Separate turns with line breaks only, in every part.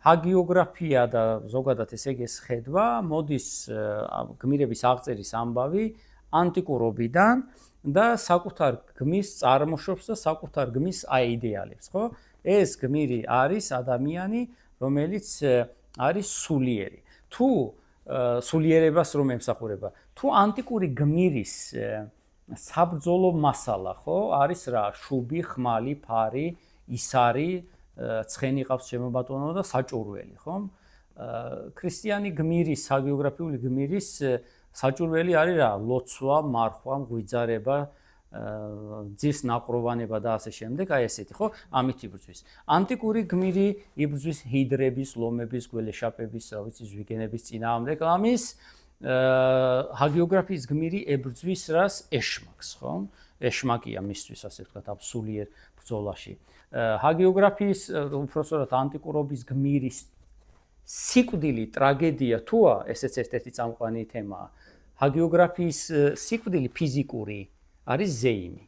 ჰაგიოგრაფია და ზოგადად ესე იგი ეს ხედვა მოდის გმირების აღწერის ამბავი ანტიკურობიდან და საკუთარ გმირს წარმოშობს და საკუთარ გმირს აიდეალებს, ხო? ეს გმირი არის ადამიანი, რომელიც არის სულიერი. თუ სულიერებას რომ ემსახურება, თუ ანტიკური გმირის საბრძოლო მასალა, ხო, არის რა? შუბი, ხმალი, ფარი, ისარი, ცხენი ყავს შემობატონო და საჭურველი, ხო? ქრისტიანი გმირის, ჰაგიოგრაფიული გმირის საჭურველი არის რა? ლოცვა, მარხვა, მღვიძარება, ძის ნაყროვანება და ასე შემდეგ, აი ესეთი, ხო? ამით იბრძვის. ანტიკური გმირი იბრძვის ჰიდრების, ლომების, გველეშაპების, რა ვიცი, ზვიგენების წინააღმდეგ. ამის ჰაგიოგრაფიის გმირი ებრძვის რას? ეშმაკს, ხო? ეშმაკია მისთვის, ასე ვთქვათ, ამ სულიერ ბრძოლაში. ჰაგიოგრაფიის, უпроსტად ანტიკურობის გმირის სიკვდილი, ტრაგედია თუა, ესეც ერთ-ერთი წამყვანი თემაა. ჰაგიოგრაფიის სიკვდილი ფიზიკური არის ზეიმი.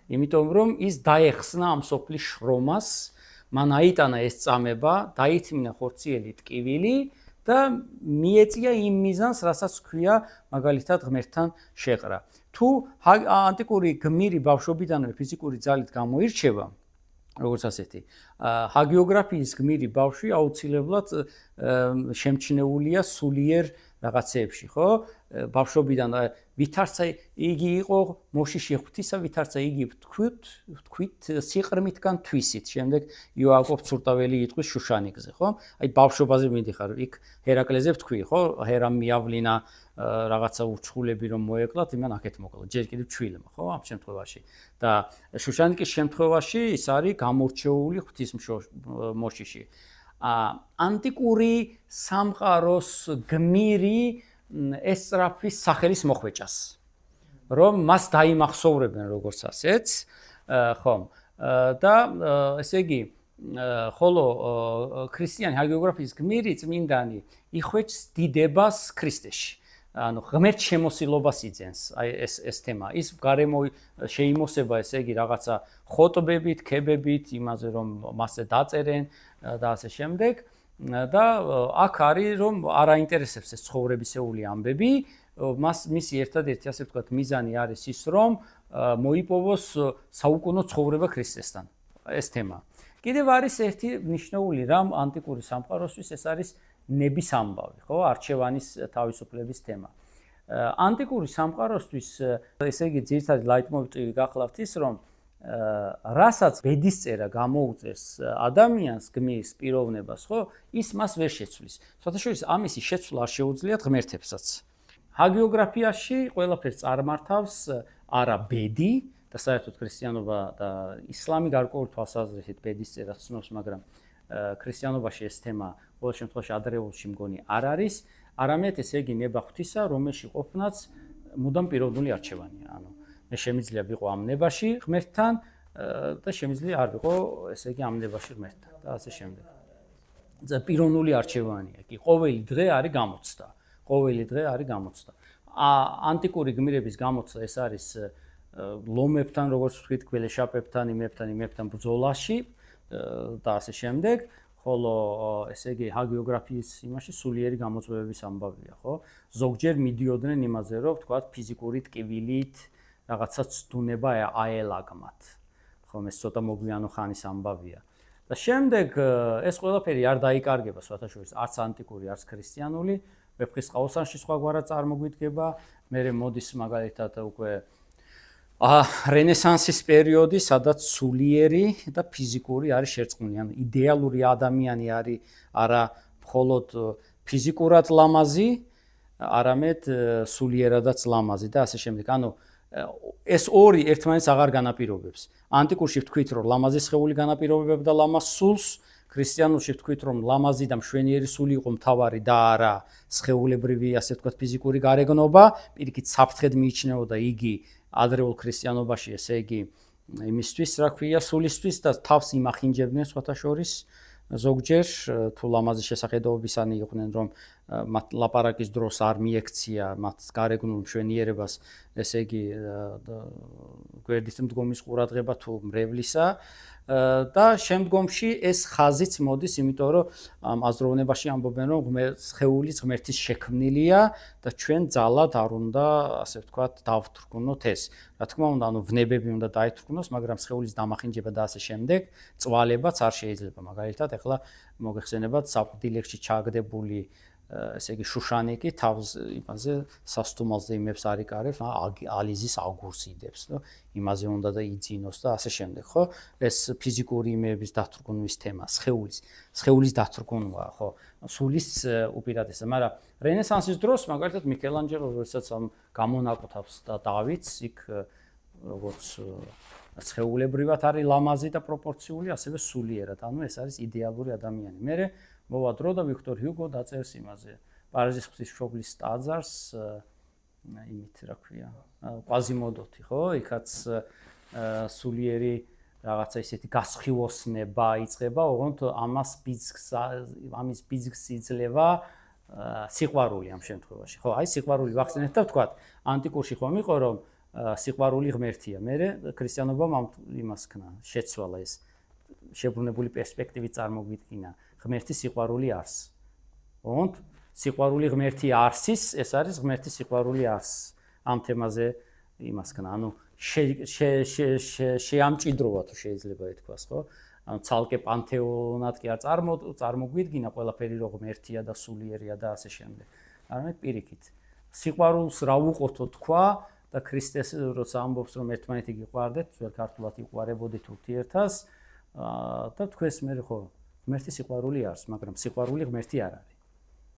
იმიტომ რომ ის დაეხსნა ამ სოფლის შრომას, მან აიტანა ეს წამება, დაითმინა ხორციელი ტკივილი და მიეწია იმ მიზანს, რასაც ქვია მაგალითად ღმერთთან შეყრა. თუ ანტიკური გმირი ბავშვობიდანვე ფიზიკური ძალით გამოირჩევა, როგორც ასეთი, ჰაგიოგრაფიის გმირი ბავშვი აუცილებლად შემჩნეულია სულიერ რაღაცეებში, ხო? ბავშვობიდან ვითარცა იგი იყო მოშიში ღვთისა, ვითარცა იგი თქვით სიყრმითგან თვისით. შემდეგ იოაკობ ცურტაველი იტყვის შუშანიკზე, ხო? აი ბავშვობაზე მიდიხარ, იქ ჰერაკლეზე ვთქვი, ხო? ჰერამ მიავლინა რაღაცა უცხულები რომ მოეკლათ, იმან აქეთ მოკლა. ჯერ კიდევ ჩვილმა, ხო? ამ შემთხვევაში. და შუშანიკის შემთხვევაში ის არის გამორჩეული ღვთის მოშიში. ანტიკური სამყაროს გმირი ესწრაფვის სახელის მოხვეჭას, რომ მას დაიმახსოვრებენ როგორც ასეც, ხომ? და ესე იგი, ხოლო ქრისტიანი ჰაგიოგრაფიის გმირი წმინდანი იხვეჭს დიდებას ქრისტეში. ანუ ღმერთ შემოსილობას იძენს, აი ეს თემა. ის გარემო შეიმოსება, ესე იგი, რაღაცა ხოტბებით, ქებებით, იმაზე რომ მასზე დაწერენ და ასე შემდეგ. და აქ არის რომ არ აინტერესებს ეს ცხოვრებისეული ამბები, მისი ერთადერთი ასე ვთქვათ მიზანი არის ის რომ მოიპოვოს საუკუნო ცხოვრება ქრისტესთან. ეს თემა. კიდევ არის ერთი მნიშვნელოვანი რამ ანტიკური სამყაროსთვის, ეს არის ნების ამბავი, ხო? არჩევანის თავისუფლების თემა. ანტიკური სამყაროსთვის, ესე იგი, ძირითადი ლაიტმოტივი გახლავთ ის, რომ რასაც ბედისწერა გამოუწევს ადამიანს გმირის პიროვნებას, ხო? ის მას ვერ შეცვლის. სხვათაშორის ამისი შეცვლა არ შეუძლიათ ღმერთებსაც. ჰაგიოგრაფიაში ყველაფერს წარმართავს არა ბედი და საერთოდ ქრისტიანობა და ისლამი გარკვეული თვალსაზრისით ბედისწერას ცნობს, მაგრამ ქრისტიანობაში ეს თემა ყოველ შემთხვევაში ადრეულში მგონი არ არის, არამედ ესე იგი ნება ღვთისა, რომელში ყოფნაც მუდამ პიროვნული არჩევანია. ანუ მე შემიძლია ვიყო ამ ნებაში ღმერთთან და შემიძლია არ ვიყო, ესე იგი, ამ ნებაში ღმერთთან და ასე შემდეგ. პიროვნული არჩევანია კი, ყოველი დღე არის გამოცდა. ყოველი დღე არის გამოცდა. ანტიკური გმირების გამოცდა ეს არის ლომებთან, როგორც ვთქვით, გველეშაპებთან, იმებთან ბრძოლაში და ასე შემდეგ. ხოლო ესე იგი ჰაგიოგრაფიის იმაში სულიერი გამოწვევების ამბავია, ხო? ზოგჯერ მიდიოდნენ იმაზე, რომ ვთქვათ, ფიზიკური ტკივილით რაღაცა ცდუნება აელაგმათ. ხომ ეს ცოტა მოგვიანო ხანის ამბავია. და შემდეგ ეს ყველაფერი არ დაიკარგება სხვათაშორის არც ანტიკური, არც ქრისტიანული, ვეფხის ყაოსანში სხვაგვარად წარმოგვიდგება, მერე მოდის მაგალითად უკვე რენესანსის პერიოდი, სადაც სულიერი და ფიზიკური არის შერწყმული. ანუ იდეალური ადამიანი არის არა მხოლოდ ფიზიკურად ლამაზი, არამედ სულიერადაც ლამაზი და ასე შემდეგ. ანუ ეს ორი ერთმანეთს აღარ განაპირობებს. ანტიკურში ვთქვით, რომ ლამაზი სხეული განაპირობებდა ლამაზ სულს, ქრისტიანულში ვთქვით, რომ ლამაზი და მშვენიერი სული იყო მთავარი და არა სხეულებრივი, ასე ვთქვათ, ფიზიკური გარეგნობა, პირიქით საფრთხედ მიიჩნეოდა იგი ადრეულ ქრისტიანობაში, ესე იგი, იმისთვის, რა ქვია, სულისთვის და თავს იმახინჯებდნენ სხვათა შორის. ზოგჯერ თუ ლამაზი შესახედაობისანი იყვნენ, რომ მათ ლაპარაკის დროს არ მიექცია მათ გარეგნულ მშვენიერებას ესე იგი გვერდით მდგომის ყურადღება თუ მრევლისა და შემდგომში ეს ხაზიც მოდის, იმიტომ რომ აზროვნებაში ამბობენ, რომ სხეულის ღმერთის შექმნილია და ჩვენ ძალად არ უნდა, ასე ვთქვათ, დავთრგუნოთ ეს. Რა თქმა უნდა, ვნებები უნდა დაეთრგუნოს, მაგრამ სხეულის დამახინჯება და ასე შემდეგ, წვალებაც არ შეიძლება. მაგალითად, ეხლა მოგეხსენებათ საფრდილექში ჩააგდებული ესე იგი შუშანიკი თავს იმაზე სასტუმალზე იმებს არიკარებს, ალიზის აგურს იდებს, და იმაზე უნდა და იძინოს და ასე შემდეგ, ხო? ეს ფიზიკური იმების დათრგუნვის თემა, სხეულის დათრგუნვა, ხო? სულის უპირატესად, მაგრამ რენესანსის დროს, მაგალითად, მიქელანჯელო, როდესაც გამონაკვთავს და დავითს, იქ როგორც სხეულებრივად არის ლამაზი და პროპორციული, ასევე სულიერად, ანუ ეს არის იდეალური ადამიანი. მე მოვა დრო და ვიქტორ ჰიუგო დაწერს იმაზე პარიზის ღვთისმშობლის ტაძარს იმით რა ქვია კვაზიმოდოთი ხო იქაც სულიერი რაღაცა ისეთი გასხივოსნება იწყება ოღონდ ამის ბიძგს იძლევა სიყვარული ამ შემთხვევაში ხო აი სიყვარული ვახსენეთ და ვთქვათ ანტიკურში ხომ იყო რომ სიყვარული ღმერთია მე ქრისტიანობამ ამ იმას ქნა შეცვალა ეს შებრუნებული პერსპექტივით წარმოგვიდგინა ღმერთის სიყვარული არს. ოღონდ სიყვარული ღმერთი არსის, ეს არის ღმერთის სიყვარული არს. ამ თემაზე იმას ქნა, ანუ შეამჭიდროვა თუ შეიძლება ითქვას, ხო? ანუ ცალკე პანთეონად კი არ წარმოგვიდგინა ყველაფერი რომ ღმერთია და სულიერია და ასე შემდეგ. არამედ პირიქით. სიყვარულს რა უყურთო თქვა და ქრისტეს როცა ამბობს რომ ერთმანეთი გიყვარდეთ, ძველ ქართულად იყვარებოდით ურთიერთას და თქვენს მე ხო ღმერთი სიყვარული არის, მაგრამ სიყვარული ღმერთი არ არის.